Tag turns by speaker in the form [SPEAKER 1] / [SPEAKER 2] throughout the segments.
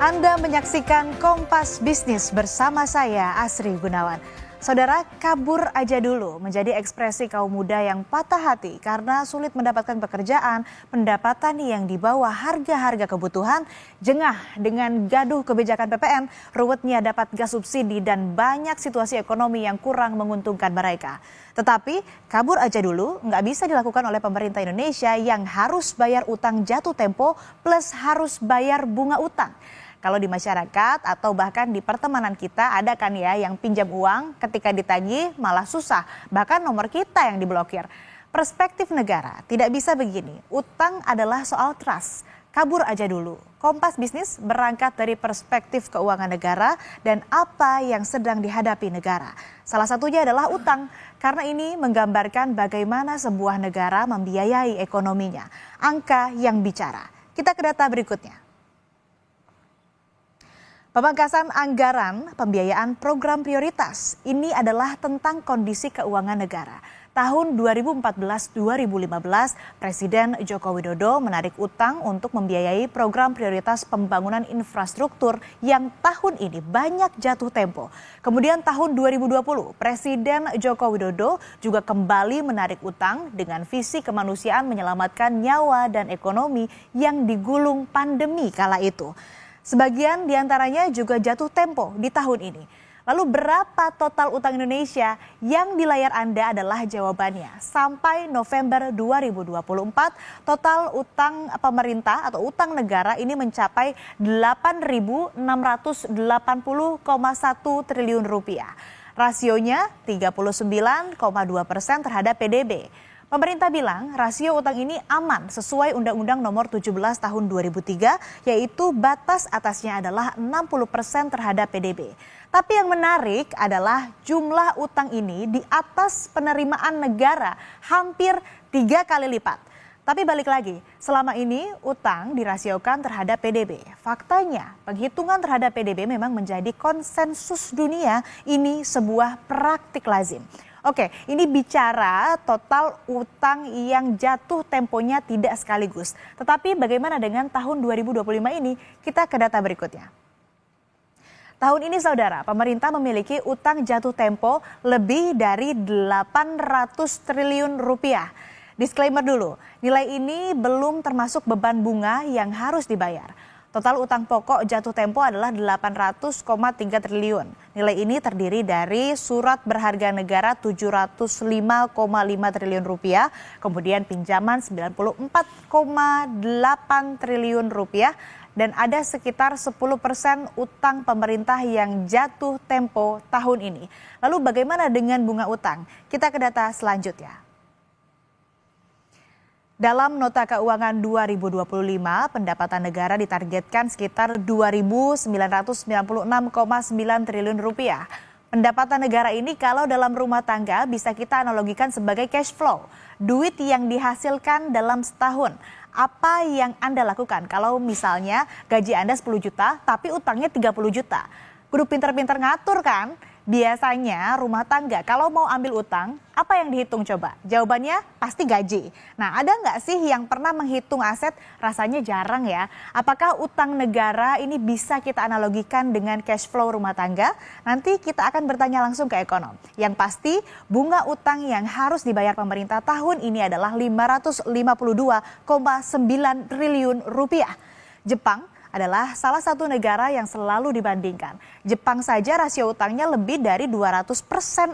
[SPEAKER 1] Anda menyaksikan Kompas Bisnis bersama saya, Asri Gunawan. Saudara, kabur aja dulu menjadi ekspresi kaum muda yang patah hati karena sulit mendapatkan pekerjaan, pendapatan yang di bawah harga-harga kebutuhan, jengah dengan gaduh kebijakan PPN, ruwetnya dapat gas subsidi dan banyak situasi ekonomi yang kurang menguntungkan mereka. Tetapi kabur aja dulu nggak bisa dilakukan oleh pemerintah Indonesia yang harus bayar utang jatuh tempo plus harus bayar bunga utang. Kalau di masyarakat atau bahkan di pertemanan kita ada kan ya yang pinjam uang ketika ditagih malah susah, bahkan nomor kita yang diblokir. Perspektif negara tidak bisa begini, utang adalah soal trust, kabur aja dulu. Kompas Bisnis berangkat dari perspektif keuangan negara dan apa yang sedang dihadapi negara. Salah satunya adalah utang, karena ini menggambarkan bagaimana sebuah negara membiayai ekonominya. Angka yang bicara. Kita ke data berikutnya. Pemangkasan anggaran pembiayaan program prioritas ini adalah tentang kondisi keuangan negara. Tahun 2014-2015, Presiden Joko Widodo menarik utang untuk membiayai program prioritas pembangunan infrastruktur yang tahun ini banyak jatuh tempo. Kemudian tahun 2020, Presiden Joko Widodo juga kembali menarik utang dengan visi kemanusiaan menyelamatkan nyawa dan ekonomi yang digulung pandemi kala itu. Sebagian diantaranya juga jatuh tempo di tahun ini. Lalu berapa total utang Indonesia? Yang di layar Anda adalah jawabannya. Sampai November 2024, total utang pemerintah atau utang negara ini mencapai 8.680,1 triliun rupiah. Rasionya 39,2% terhadap PDB. Pemerintah bilang rasio utang ini aman sesuai Undang-Undang Nomor 17 Tahun 2003, yaitu batas atasnya adalah 60% terhadap PDB. Tapi yang menarik adalah jumlah utang ini di atas penerimaan negara hampir 3 kali lipat. Tapi balik lagi, selama ini utang dirasiokan terhadap PDB. Faktanya, penghitungan terhadap PDB memang menjadi konsensus dunia, ini sebuah praktik lazim. Oke, ini bicara total utang yang jatuh temponya tidak sekaligus. Tetapi bagaimana dengan tahun 2025 ini? Kita ke data berikutnya. Tahun ini saudara, pemerintah memiliki utang jatuh tempo lebih dari 800 triliun rupiah. Disclaimer dulu, nilai ini belum termasuk beban bunga yang harus dibayar. Total utang pokok jatuh tempo adalah 800,3 triliun. Nilai ini terdiri dari surat berharga negara 705,5 triliun rupiah, kemudian pinjaman 94,8 triliun rupiah, dan ada sekitar 10% utang pemerintah yang jatuh tempo tahun ini. Lalu bagaimana dengan bunga utang? Kita ke data selanjutnya. Dalam Nota Keuangan 2025, pendapatan negara ditargetkan sekitar 2.996,9 triliun rupiah. Pendapatan negara ini kalau dalam rumah tangga bisa kita analogikan sebagai cash flow, duit yang dihasilkan dalam setahun. Apa yang Anda lakukan kalau misalnya gaji Anda 10 juta tapi utangnya 30 juta? Kudu pinter-pinter ngatur kan? Biasanya rumah tangga kalau mau ambil utang, apa yang dihitung coba? Jawabannya pasti gaji. Nah, ada nggak sih yang pernah menghitung aset? Rasanya jarang ya. Apakah utang negara ini bisa kita analogikan dengan cash flow rumah tangga? Nanti kita akan bertanya langsung ke ekonom. Yang pasti bunga utang yang harus dibayar pemerintah tahun ini adalah 552,9 triliun rupiah. Jepang adalah salah satu negara yang selalu dibandingkan. Jepang saja rasio utangnya lebih dari 200%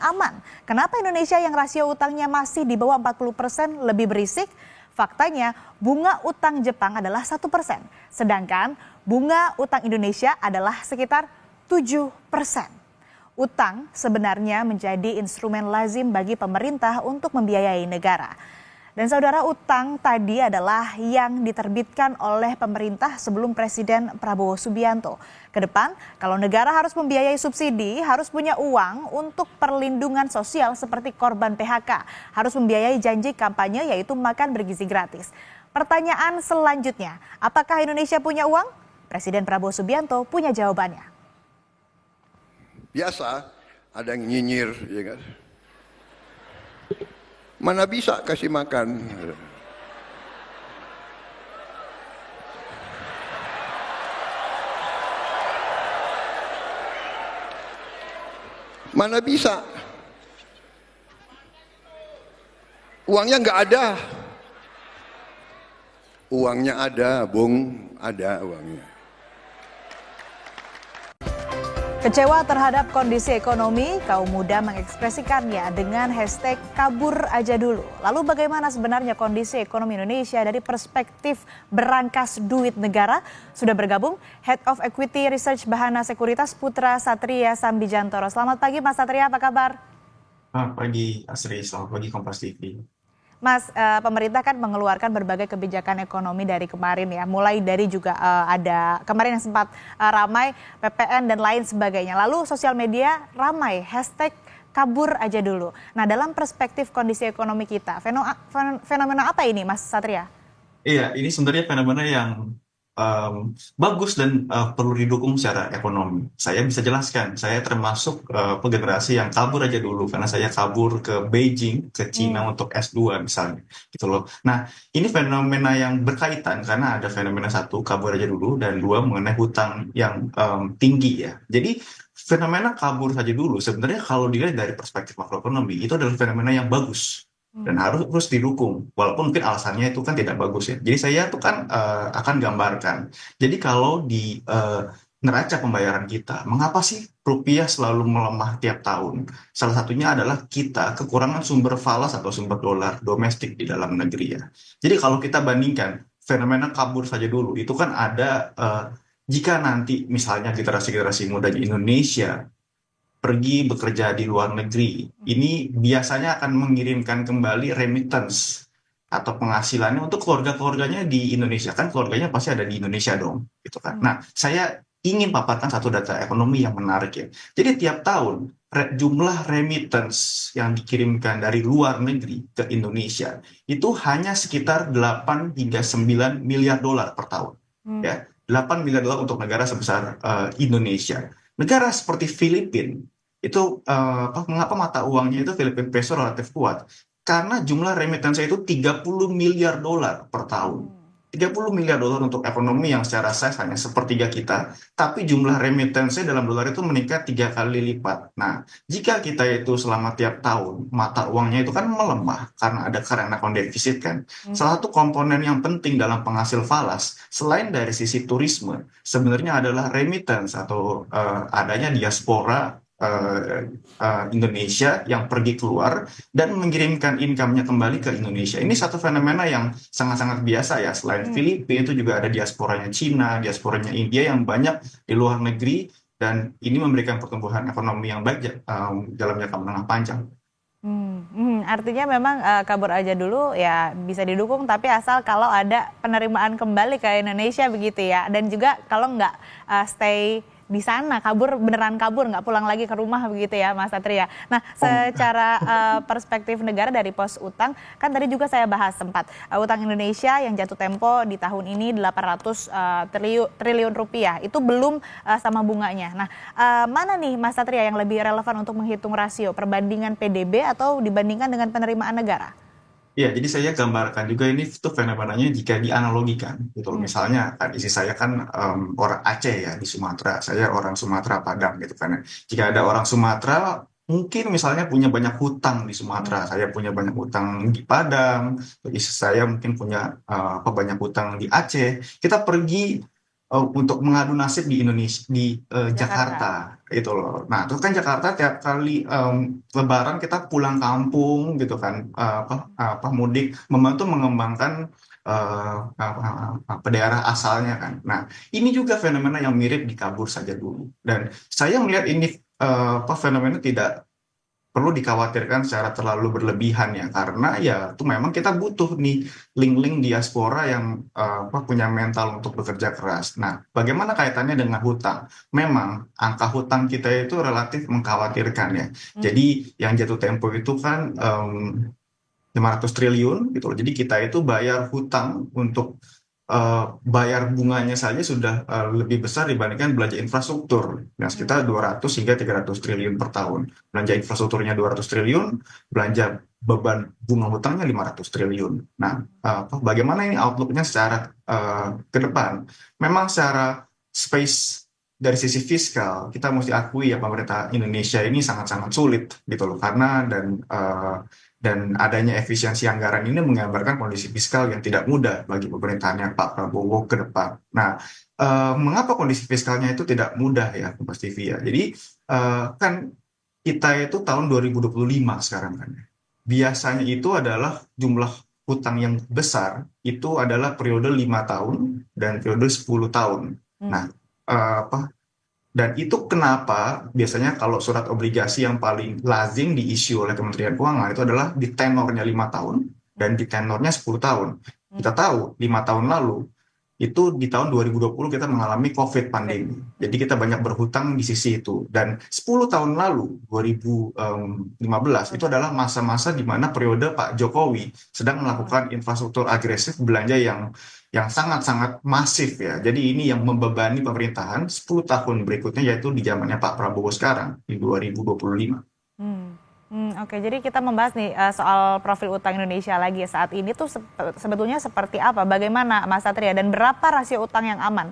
[SPEAKER 1] aman. Kenapa Indonesia yang rasio utangnya masih di bawah 40% lebih berisik? Faktanya bunga utang Jepang adalah 1%. Sedangkan bunga utang Indonesia adalah sekitar 7%. Utang sebenarnya menjadi instrumen lazim bagi pemerintah untuk membiayai negara. Dan saudara, utang tadi adalah yang diterbitkan oleh pemerintah sebelum Presiden Prabowo Subianto. Kedepan, kalau negara harus membiayai subsidi, harus punya uang untuk perlindungan sosial seperti korban PHK. Harus membiayai janji kampanye yaitu makan bergizi gratis. Pertanyaan selanjutnya, apakah Indonesia punya uang? Presiden Prabowo Subianto punya jawabannya.
[SPEAKER 2] Biasa, ada yang nyinyir, ya kan? Mana bisa kasih makan? Mana bisa? Uangnya nggak ada. Uangnya ada, Bung. Ada uangnya.
[SPEAKER 1] Kecewa terhadap kondisi ekonomi, kaum muda mengekspresikannya dengan hashtag kabur aja dulu. Lalu bagaimana sebenarnya kondisi ekonomi Indonesia dari perspektif berangkas duit negara? Sudah bergabung Head of Equity Research Bahana Sekuritas Putra Satria Sambijantoro. Selamat pagi Mas Satria, apa kabar?
[SPEAKER 3] Selamat pagi Asri, selamat pagi Kompas TV.
[SPEAKER 1] Mas, pemerintah kan mengeluarkan berbagai kebijakan ekonomi dari kemarin ya, mulai dari juga ada kemarin yang sempat ramai PPN dan lain sebagainya. Lalu sosial media ramai hashtag kabur aja dulu. Nah, dalam perspektif kondisi ekonomi kita, fenomena apa ini Mas Satria?
[SPEAKER 3] Iya, ini sebenarnya fenomena yang bagus dan perlu didukung secara ekonomi. Saya bisa jelaskan, saya termasuk generasi yang kabur aja dulu karena saya kabur ke Beijing, ke Cina untuk S2 misalnya, gitu loh. Nah, ini fenomena yang berkaitan karena ada fenomena satu kabur aja dulu dan dua mengenai hutang yang tinggi ya. Jadi fenomena kabur saja dulu sebenarnya kalau dilihat dari perspektif makroekonomi itu adalah fenomena yang bagus dan harus didukung walaupun mungkin alasannya itu kan tidak bagus ya. Jadi saya tuh kan akan gambarkan. Jadi kalau di neraca pembayaran kita, mengapa sih rupiah selalu melemah tiap tahun? Salah satunya adalah kita kekurangan sumber falas atau sumber dolar domestik di dalam negeri ya. Jadi kalau kita bandingkan fenomena kabur saja dulu, itu kan ada jika nanti misalnya generasi-generasi muda di Indonesia pergi bekerja di luar negeri, ini biasanya akan mengirimkan kembali remittance atau penghasilannya untuk keluarga-keluarganya di Indonesia. Kan keluarganya pasti ada di Indonesia dong, gitu kan. Nah, saya ingin paparkan satu data ekonomi yang menarik ya. Jadi tiap tahun jumlah remittance yang dikirimkan dari luar negeri ke Indonesia itu hanya sekitar 8 hingga 9 miliar dolar per tahun. Ya, 8 miliar dolar untuk negara sebesar Indonesia. Negara seperti Filipina itu mengapa mata uangnya itu Filipina peso relatif kuat? Karena jumlah remittance itu 30 miliar dolar per tahun. 30 miliar dolar untuk ekonomi yang secara size hanya sepertiga kita, tapi jumlah remittance dalam dolar itu meningkat 3 kali lipat. Nah, jika kita itu selama tiap tahun mata uangnya itu kan melemah karena ada current account deficit kan. Salah satu komponen yang penting dalam penghasil falas selain dari sisi turisme sebenarnya adalah remittance atau adanya diaspora Indonesia yang pergi keluar dan mengirimkan income-nya kembali ke Indonesia. Ini satu fenomena yang sangat-sangat biasa ya. Selain Filipina itu juga ada diasporanya Cina, diasporanya India yang banyak di luar negeri dan ini memberikan pertumbuhan ekonomi yang baik dalam jangka menengah panjang.
[SPEAKER 1] Artinya memang kabur aja dulu ya bisa didukung tapi asal kalau ada penerimaan kembali ke Indonesia begitu ya, dan juga kalau nggak stay di sana, beneran kabur nggak pulang lagi ke rumah begitu ya Mas Satria. Nah, secara perspektif negara dari pos utang kan tadi juga saya bahas sempat utang Indonesia yang jatuh tempo di tahun ini 800 triliun rupiah itu belum sama bunganya. Nah, mana nih Mas Satria yang lebih relevan untuk menghitung rasio perbandingan PDB atau dibandingkan dengan penerimaan negara?
[SPEAKER 3] Ya, jadi saya gambarkan juga ini tuh fenomenanya jika dianalogikan, gitu. Misalnya kan isi saya kan orang Aceh ya di Sumatera, saya orang Sumatera Padang gitu kan. Jika ada orang Sumatera mungkin misalnya punya banyak hutang di Sumatera, saya punya banyak hutang di Padang, isi saya mungkin punya banyak hutang di Aceh. Kita pergi untuk mengadu nasib di Indonesia di Jakarta itu loh. Nah, terus kan Jakarta tiap kali Lebaran kita pulang kampung gitu kan, mudik membantu mengembangkan daerah asalnya kan. Nah, ini juga fenomena yang mirip di kabur saja dulu. Dan saya melihat ini fenomena tidak perlu dikhawatirkan secara terlalu berlebihan ya, karena ya itu memang kita butuh nih link-link diaspora yang punya mental untuk bekerja keras. Nah, bagaimana kaitannya dengan hutang? Memang angka hutang kita itu relatif mengkhawatirkan ya. Jadi yang jatuh tempo itu kan 500 triliun gitu loh. Jadi kita itu bayar hutang untuk bayar bunganya saja sudah lebih besar dibandingkan belanja infrastruktur yang sekitar 200 hingga 300 triliun per tahun. Belanja infrastrukturnya 200 triliun, belanja beban bunga hutangnya 500 triliun. Nah, bagaimana ini outlook-nya secara ke depan? Memang secara space dari sisi fiskal kita mesti akui ya pemerintah Indonesia ini sangat-sangat sulit gitu loh karena dan adanya efisiensi anggaran ini menggambarkan kondisi fiskal yang tidak mudah bagi pemerintahannya Pak Prabowo ke depan. Nah, mengapa kondisi fiskalnya itu tidak mudah ya, Mas TV ya? Jadi kan kita itu tahun 2025 sekarang kan. Biasanya itu adalah jumlah hutang yang besar itu adalah periode 5 tahun dan periode 10 tahun. Nah, apa dan itu kenapa biasanya kalau surat obligasi yang paling lazim diisi oleh Kementerian Keuangan itu adalah di tenornya 5 tahun dan di tenornya 10 tahun. Kita tahu 5 tahun lalu itu di tahun 2020 kita mengalami COVID pandemi. Jadi kita banyak berhutang di sisi itu. Dan 10 tahun lalu, 2015, itu adalah masa-masa di mana periode Pak Jokowi sedang melakukan infrastruktur agresif belanja yang sangat-sangat masif ya. Jadi ini yang membebani pemerintahan 10 tahun berikutnya yaitu di zamannya Pak Prabowo sekarang di 2025.
[SPEAKER 1] Oke, jadi kita membahas nih soal profil utang Indonesia lagi saat ini tuh sebetulnya seperti apa? Bagaimana Mas Satria dan berapa rasio utang yang aman?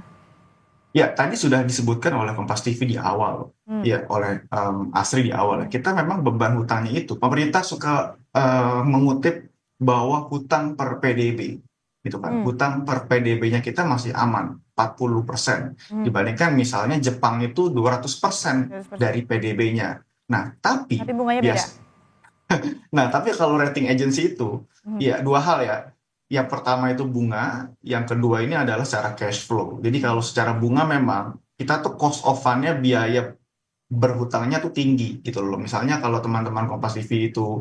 [SPEAKER 3] Ya, tadi sudah disebutkan oleh Kompas TV di awal, ya oleh Asri di awal. Kita memang beban hutangnya itu. Pemerintah suka mengutip bahwa hutang per PDB, gitu kan. Hutang per PDB-nya kita masih aman, 40%. Dibandingkan misalnya Jepang itu 200%
[SPEAKER 1] 100%.
[SPEAKER 3] dari PDB-nya. Nah, tapi
[SPEAKER 1] Tapi bunganya beda.
[SPEAKER 3] tapi kalau rating agency itu, ya dua hal ya. Yang pertama itu bunga, yang kedua ini adalah secara cash flow. Jadi kalau secara bunga memang kita tuh cost of fund-nya biaya berhutangnya tuh tinggi gitu loh. Misalnya kalau teman-teman Kompas TV itu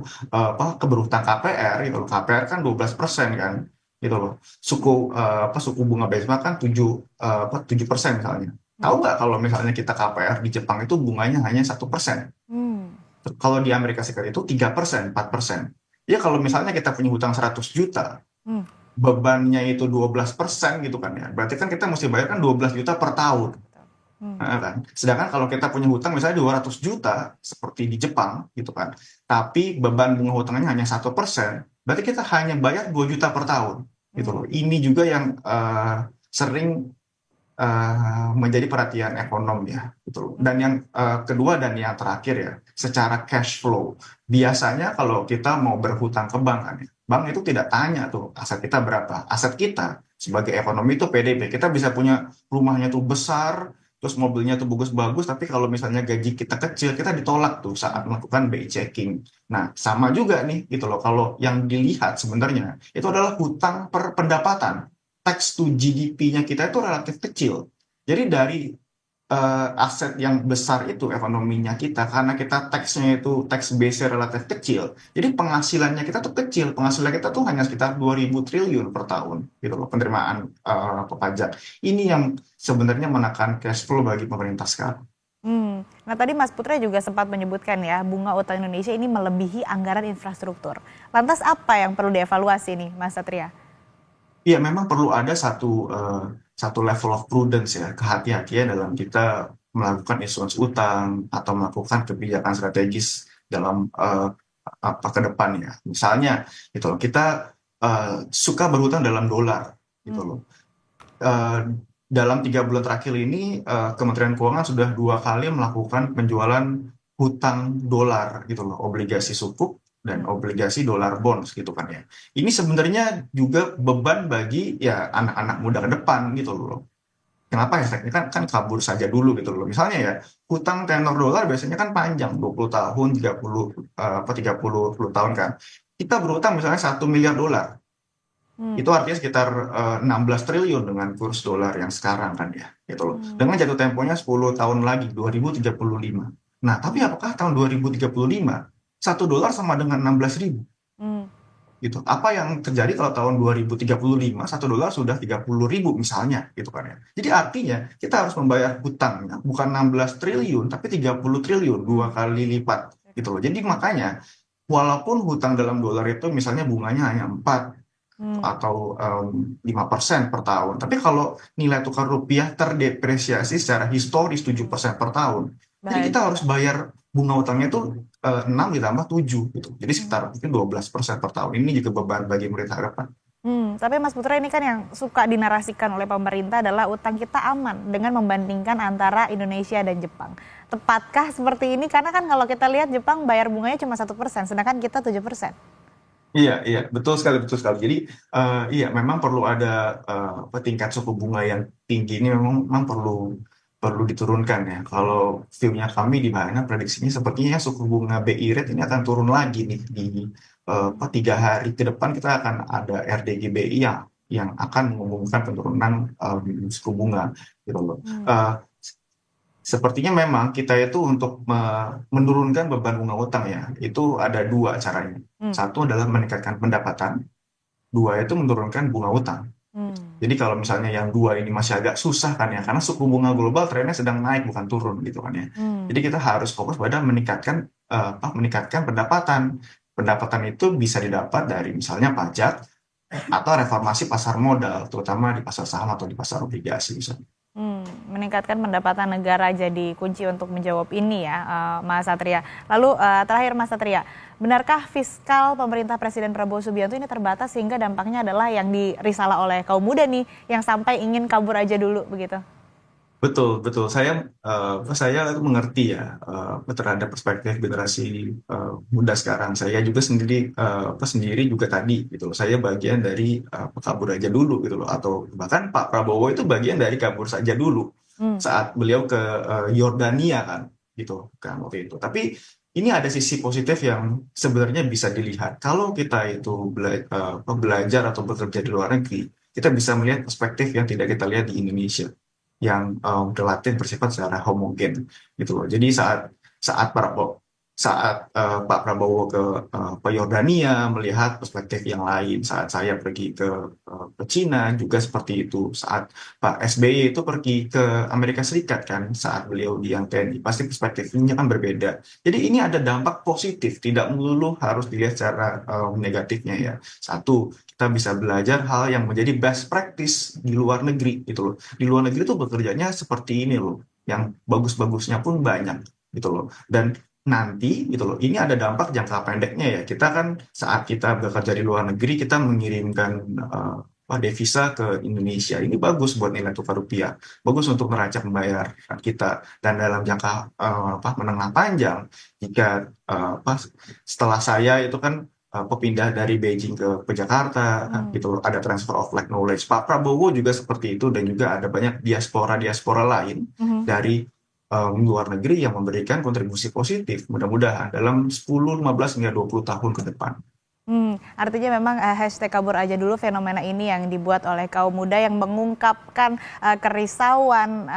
[SPEAKER 3] berhutang KPR, gitu loh. KPR kan 12% kan, gitu loh. Suku bunga benchmark kan 7% misalnya. Tahu nggak kalau misalnya kita KPR di Jepang itu bunganya hanya 1%. Kalau di Amerika Serikat itu 3%, 4%. Ya kalau misalnya kita punya hutang 100 juta, bebannya itu 12% gitu kan ya. Berarti kan kita mesti bayar kan 12 juta per tahun. Nah, kan? Sedangkan kalau kita punya hutang misalnya 200 juta, seperti di Jepang gitu kan, tapi beban bunga hutangnya hanya 1%, berarti kita hanya bayar 2 juta per tahun. Gitu loh. Ini juga yang sering menjadi perhatian ekonom ya, gitu. Dan yang kedua dan yang terakhir ya, secara cash flow. Biasanya kalau kita mau berhutang ke bank kan, bank itu tidak tanya tuh aset kita berapa. Aset kita sebagai ekonomi itu PDB. Kita bisa punya rumahnya tuh besar, terus mobilnya tuh bagus-bagus, tapi kalau misalnya gaji kita kecil, kita ditolak tuh saat melakukan BI checking. Nah, sama juga nih gitu loh. Kalau yang dilihat sebenarnya itu adalah hutang per pendapatan. Tax to GDP-nya kita itu relatif kecil. Jadi dari aset yang besar itu ekonominya kita, karena kita tax-nya itu tax base-nya relatif kecil, jadi penghasilannya kita tuh kecil. Penghasilan kita tuh hanya sekitar 2.000 triliun per tahun, gitu loh, penerimaan pajak. Ini yang sebenarnya menekan cash flow bagi pemerintah sekarang.
[SPEAKER 1] Nah tadi Mas Putra juga sempat menyebutkan ya, bunga utang Indonesia ini melebihi anggaran infrastruktur. Lantas apa yang perlu dievaluasi nih Mas Satria?
[SPEAKER 3] Iya, memang perlu ada satu level of prudence ya, kehati-hatian dalam kita melakukan issuance utang atau melakukan kebijakan strategis dalam ke depan ya. Misalnya, gitu loh, kita suka berhutang dalam dolar, gitu loh. Dalam 3 bulan terakhir ini, Kementerian Keuangan sudah 2 kali melakukan penjualan hutang dolar, gitu loh, obligasi sukuk dan obligasi dolar bonds gitu kan ya. Ini sebenarnya juga beban bagi ya anak-anak muda ke depan gitu loh. Kenapa ya? Kan kabur saja dulu gitu loh. Misalnya ya, hutang tenor dolar biasanya kan panjang, 20 tahun, 30 tahun kan. Kita berhutang misalnya 1 miliar dolar. Itu artinya sekitar 16 triliun dengan kurs dolar yang sekarang kan ya, gitu loh. Dengan jatuh temponya 10 tahun lagi, 2035. Nah, tapi apakah tahun 2035 $1 sama dengan 16.000? Gitu. Apa yang terjadi kalau tahun 2035 $1 sudah 30.000 misalnya gitu kan ya. Jadi artinya kita harus membayar hutangnya bukan 16 triliun tapi 30 triliun, 2 kali lipat gitu loh. Jadi makanya walaupun hutang dalam dolar itu misalnya bunganya hanya 4 atau 5% per tahun, tapi kalau nilai tukar rupiah terdepresiasi secara historis 7% per tahun, jadi kita harus bayar bunga utangnya itu 6 ditambah 7 gitu. Jadi sekitar mungkin 12% per tahun. Ini juga beban bagi pemerintah ke depan.
[SPEAKER 1] Tapi Mas Putra ini kan yang suka dinarasikan oleh pemerintah adalah utang kita aman dengan membandingkan antara Indonesia dan Jepang. Tepatkah seperti ini? Karena kan kalau kita lihat Jepang bayar bunganya cuma 1%, sedangkan kita 7%.
[SPEAKER 3] Iya, iya, betul sekali, betul sekali. Jadi, iya, memang perlu ada tingkat suku bunga yang tinggi ini memang perlu perlu diturunkan ya. Kalau view-nya kami di mana prediksinya sepertinya suku bunga BI rate ini akan turun lagi nih di 3 hari ke depan kita akan ada RDG BI yang akan mengumumkan penurunan suku bunga gitu loh.
[SPEAKER 1] Hmm.
[SPEAKER 3] Eh, Sepertinya memang kita itu untuk menurunkan beban bunga utang ya, itu ada dua caranya.
[SPEAKER 1] Hmm.
[SPEAKER 3] Satu adalah meningkatkan pendapatan, dua itu menurunkan bunga utang.
[SPEAKER 1] Hmm.
[SPEAKER 3] Jadi kalau misalnya yang dua ini masih agak susah kan ya, karena suku bunga global trennya sedang naik bukan turun gitu kan ya.
[SPEAKER 1] Hmm.
[SPEAKER 3] Jadi kita harus fokus pada meningkatkan pendapatan. Pendapatan itu bisa didapat dari misalnya pajak atau reformasi pasar modal, terutama di pasar saham atau di pasar obligasi misalnya.
[SPEAKER 1] Meningkatkan pendapatan negara jadi kunci untuk menjawab ini ya, Mas Satria. Lalu terakhir Mas Satria, benarkah fiskal pemerintah Presiden Prabowo Subianto ini terbatas sehingga dampaknya adalah yang dirisalah oleh kaum muda nih yang sampai ingin kabur aja dulu begitu?
[SPEAKER 3] Betul, betul. Saya itu mengerti ya terhadap perspektif generasi muda sekarang. Saya juga sendiri juga tadi gitu loh. Saya bagian dari kabur aja dulu gitu loh. Atau bahkan Pak Prabowo itu bagian dari kabur saja dulu
[SPEAKER 1] Hmm.
[SPEAKER 3] saat beliau ke Yordania kan gitu kan waktu itu. Tapi ini ada sisi positif yang sebenarnya bisa dilihat. Kalau kita itu belajar atau bekerja di luar negeri, kita bisa melihat perspektif yang tidak kita lihat di Indonesia yang relatif bersifat secara homogen gitu loh. Jadi saat Pak Prabowo ke Yordania melihat perspektif yang lain, saat saya pergi ke Cina juga seperti itu, saat Pak SBY itu pergi ke Amerika Serikat kan, saat beliau di yang TNI, pasti perspektifnya kan berbeda. Jadi ini ada dampak positif, tidak melulu harus dilihat secara negatifnya ya. Satu, kita bisa belajar hal yang menjadi best practice di luar negeri gitu loh. Di luar negeri tuh bekerjanya seperti ini loh, yang bagus-bagusnya pun banyak gitu loh. Dan nanti gitu loh, ini ada dampak jangka pendeknya ya. Kita kan saat kita bekerja di luar negeri, kita mengirimkan devisa ke Indonesia. Ini bagus buat nilai tukar rupiah, bagus untuk neraca pembayaran kita. Dan dalam jangka menengah panjang, jika setelah saya itu kan pindah dari Beijing ke Jakarta, gitu loh, ada transfer of like knowledge. Pak Prabowo juga seperti itu dan juga ada banyak diaspora lain dari luar negeri yang memberikan kontribusi positif mudah-mudahan dalam 10, 15 hingga 20 tahun ke depan.
[SPEAKER 1] Artinya memang hashtag kabur aja dulu fenomena ini yang dibuat oleh kaum muda yang mengungkapkan kerisauan,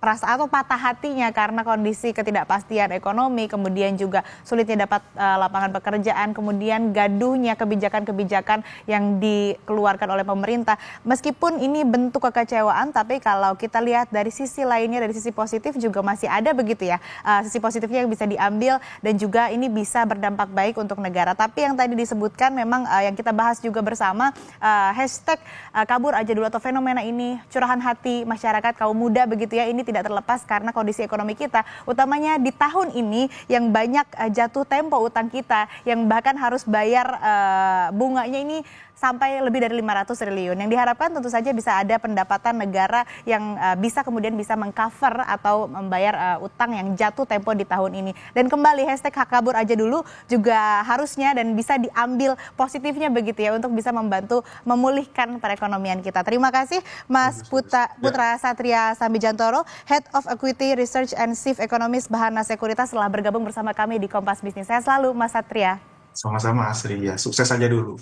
[SPEAKER 1] perasaan atau patah hatinya karena kondisi ketidakpastian ekonomi, kemudian juga sulitnya dapat lapangan pekerjaan, kemudian gaduhnya kebijakan-kebijakan yang dikeluarkan oleh pemerintah. Meskipun ini bentuk kekecewaan, tapi kalau kita lihat dari sisi lainnya, dari sisi positif juga masih ada begitu ya, sisi positifnya yang bisa diambil dan juga ini bisa berdampak baik untuk negara. Tapi yang tadi disebutkan memang yang kita bahas juga bersama, hashtag kabur aja dulu atau fenomena ini, curahan hati masyarakat kaum muda begitu ya, ini tidak terlepas karena kondisi ekonomi kita, utamanya di tahun ini yang banyak jatuh tempo utang kita, yang bahkan harus bayar bunganya ini sampai lebih dari 500 triliun. Yang diharapkan tentu saja bisa ada pendapatan negara yang bisa kemudian bisa mengcover atau membayar utang yang jatuh tempo di tahun ini. Dan kembali hashtag kabur aja dulu juga harusnya dan bisa diambil positifnya begitu ya untuk bisa membantu memulihkan perekonomian kita. Terima kasih Mas Putra Satria Sambijantoro, Head of Equity Research and Chief Economist Bahana Sekuritas telah bergabung bersama kami di Kompas Bisnis. Saya selalu Mas Satria.
[SPEAKER 3] Sama-sama Asri ya, sukses saja dulu.